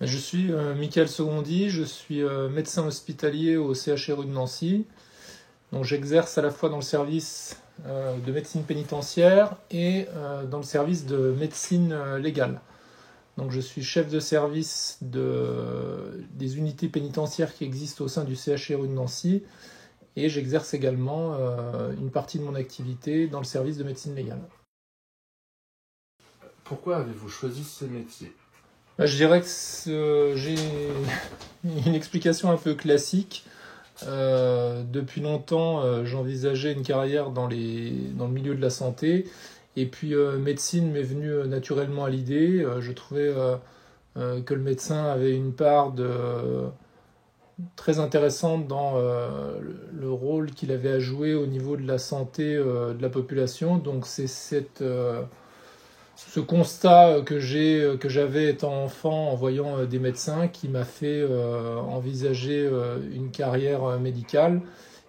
Je suis Mickaël Secondy, je suis médecin hospitalier au CHRU de Nancy. Donc j'exerce à la fois dans le service de médecine pénitentiaire et dans le service de médecine légale. Donc je suis chef de service des unités pénitentiaires qui existent au sein du CHRU de Nancy et j'exerce également une partie de mon activité dans le service de médecine légale. Pourquoi avez-vous choisi ce métier ? Je dirais que j'ai une explication un peu classique. Depuis longtemps, j'envisageais une carrière dans le milieu de la santé. Et puis médecine m'est venue naturellement à l'idée. Je trouvais que le médecin avait une part très intéressante dans le rôle qu'il avait à jouer au niveau de la santé de la population. Donc c'est ce constat que j'avais étant enfant en voyant des médecins qui m'a fait envisager une carrière médicale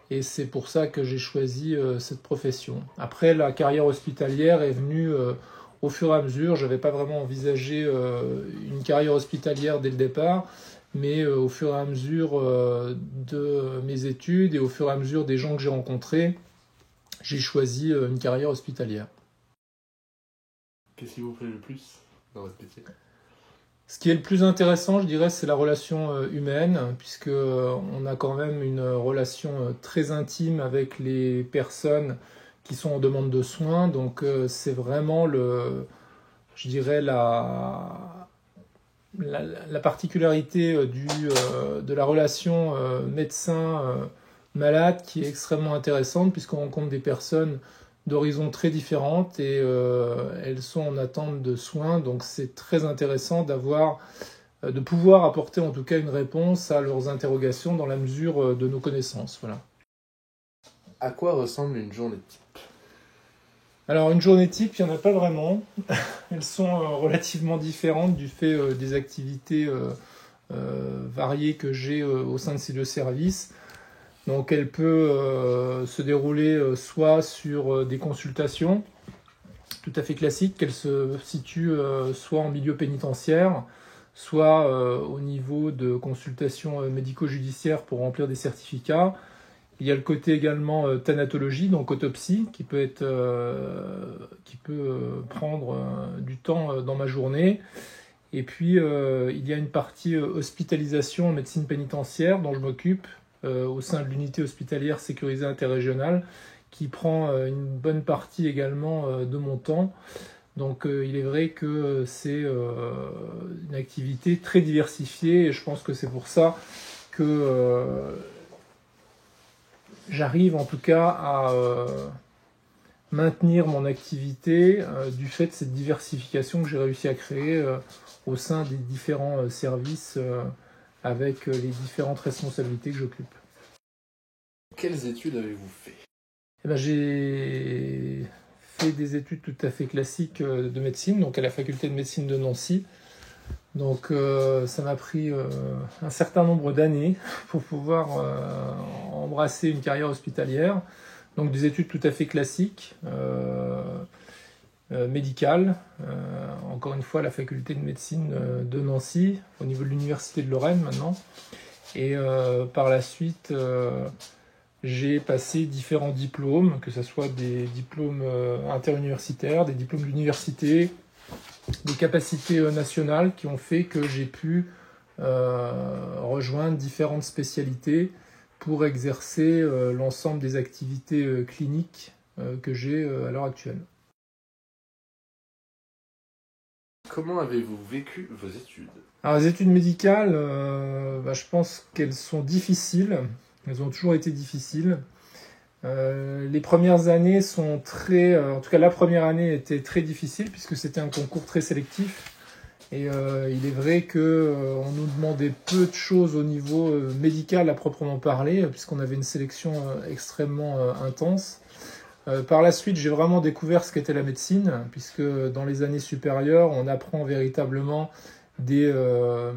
et c'est pour ça que j'ai choisi cette profession. Après, la carrière hospitalière est venue au fur et à mesure. Je n'avais pas vraiment envisagé une carrière hospitalière dès le départ, mais au fur et à mesure de mes études et au fur et à mesure des gens que j'ai rencontrés, j'ai choisi une carrière hospitalière. Qu'est-ce qui vous plaît le plus dans votre métier ? Ce qui est le plus intéressant, je dirais, c'est la relation humaine, puisque on a quand même une relation très intime avec les personnes qui sont en demande de soins. Donc c'est vraiment je dirais la particularité de la relation médecin-malade qui est extrêmement intéressante, puisqu'on rencontre des personnes d'horizons très différentes et elles sont en attente de soins, donc c'est très intéressant de pouvoir apporter en tout cas une réponse à leurs interrogations dans la mesure de nos connaissances. Voilà. À quoi ressemble une journée type ? Alors une journée type, il n'y en a pas vraiment. Elles sont relativement différentes du fait des activités variées que j'ai au sein de ces deux services. Donc elle peut se dérouler soit sur des consultations tout à fait classiques, qu'elle se situe soit en milieu pénitentiaire, soit au niveau de consultations médico-judiciaires pour remplir des certificats. Il y a le côté également thanatologie, donc autopsie, qui peut prendre du temps dans ma journée. Et puis il y a une partie hospitalisation en médecine pénitentiaire dont je m'occupe au sein de l'unité hospitalière sécurisée interrégionale qui prend une bonne partie également de mon temps. Donc il est vrai que c'est une activité très diversifiée et je pense que c'est pour ça que j'arrive en tout cas à maintenir mon activité du fait de cette diversification que j'ai réussi à créer au sein des différents services avec les différentes responsabilités que j'occupe. Quelles études avez-vous fait ? J'ai fait des études tout à fait classiques de médecine, donc à la faculté de médecine de Nancy. Donc ça m'a pris un certain nombre d'années pour pouvoir embrasser une carrière hospitalière. Donc des études tout à fait classiques, médicales. Encore une fois, à la faculté de médecine de Nancy, au niveau de l'université de Lorraine maintenant. Et par la suite, j'ai passé différents diplômes, que ce soit des diplômes interuniversitaires, des diplômes d'université, des capacités nationales qui ont fait que j'ai pu rejoindre différentes spécialités pour exercer l'ensemble des activités cliniques que j'ai à l'heure actuelle. Comment avez-vous vécu vos études ? Alors, les études médicales, je pense qu'elles sont difficiles. Elles ont toujours été difficiles. Les premières années sont en tout cas la première année était très difficile puisque c'était un concours très sélectif. Et il est vrai qu'on nous demandait peu de choses au niveau médical à proprement parler, puisqu'on avait une sélection extrêmement intense. Par la suite, j'ai vraiment découvert ce qu'était la médecine, puisque dans les années supérieures, on apprend véritablement des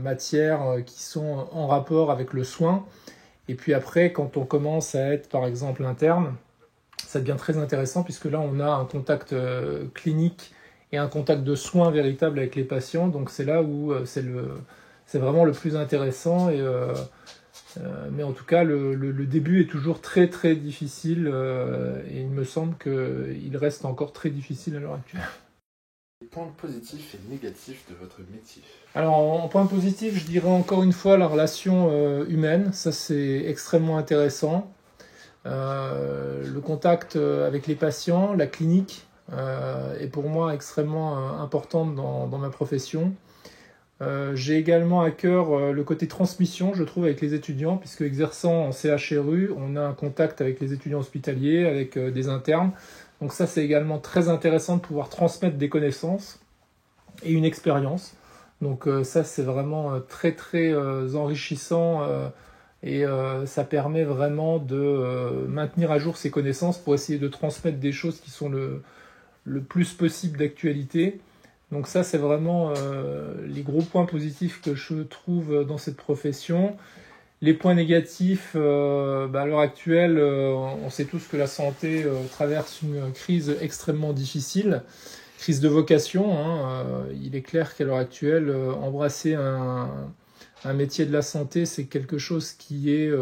matières qui sont en rapport avec le soin. Et puis après, quand on commence à être, par exemple, interne, ça devient très intéressant, puisque là, on a un contact clinique et un contact de soins véritable avec les patients. Donc c'est là où c'est c'est vraiment le plus intéressant. Mais en tout cas, le début est toujours très très difficile et il me semble qu'il reste encore très difficile à l'heure actuelle. Les points positifs et négatifs de votre métier. Alors en point positif, je dirais encore une fois la relation humaine, ça c'est extrêmement intéressant. Le contact avec les patients, la clinique est pour moi extrêmement importante dans ma profession. J'ai également à cœur le côté transmission, je trouve, avec les étudiants, puisque exerçant en CHRU, on a un contact avec les étudiants hospitaliers, avec des internes. Donc ça, c'est également très intéressant de pouvoir transmettre des connaissances et une expérience. Donc ça, c'est vraiment très très enrichissant et ça permet vraiment de maintenir à jour ces connaissances pour essayer de transmettre des choses qui sont le plus possible d'actualité. Donc ça, c'est vraiment les gros points positifs que je trouve dans cette profession. Les points négatifs, à l'heure actuelle, on sait tous que la santé traverse une crise extrêmement difficile, crise de vocation. Il est clair qu'à l'heure actuelle, embrasser un métier de la santé, c'est quelque chose qui est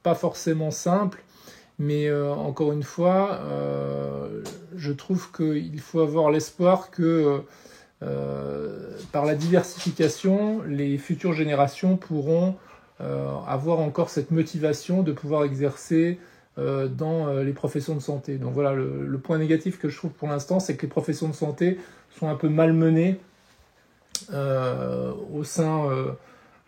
pas forcément simple. Mais encore une fois, je trouve qu'il faut avoir l'espoir que par la diversification, les futures générations pourront avoir encore cette motivation de pouvoir exercer dans les professions de santé. Donc voilà, le point négatif que je trouve pour l'instant, c'est que les professions de santé sont un peu malmenées au sein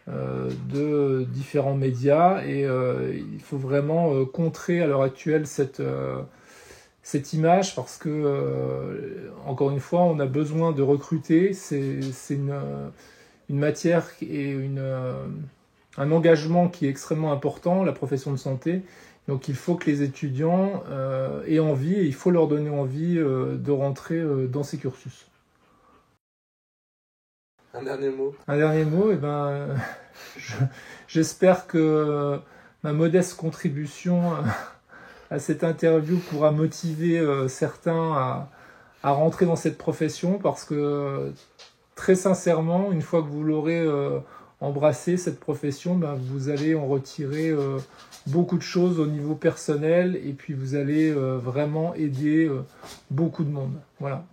de différents médias et il faut vraiment contrer à l'heure actuelle cette image parce que encore une fois on a besoin de recruter, c'est une matière et un engagement qui est extrêmement important, la profession de santé. Donc il faut que les étudiants aient envie et il faut leur donner envie de rentrer dans ces cursus. Un dernier mot. Un dernier mot, j'espère que ma modeste contribution à cette interview pourra motiver certains à rentrer dans cette profession parce que très sincèrement, une fois que vous l'aurez embrassé, cette profession, vous allez en retirer beaucoup de choses au niveau personnel et puis vous allez vraiment aider beaucoup de monde. Voilà.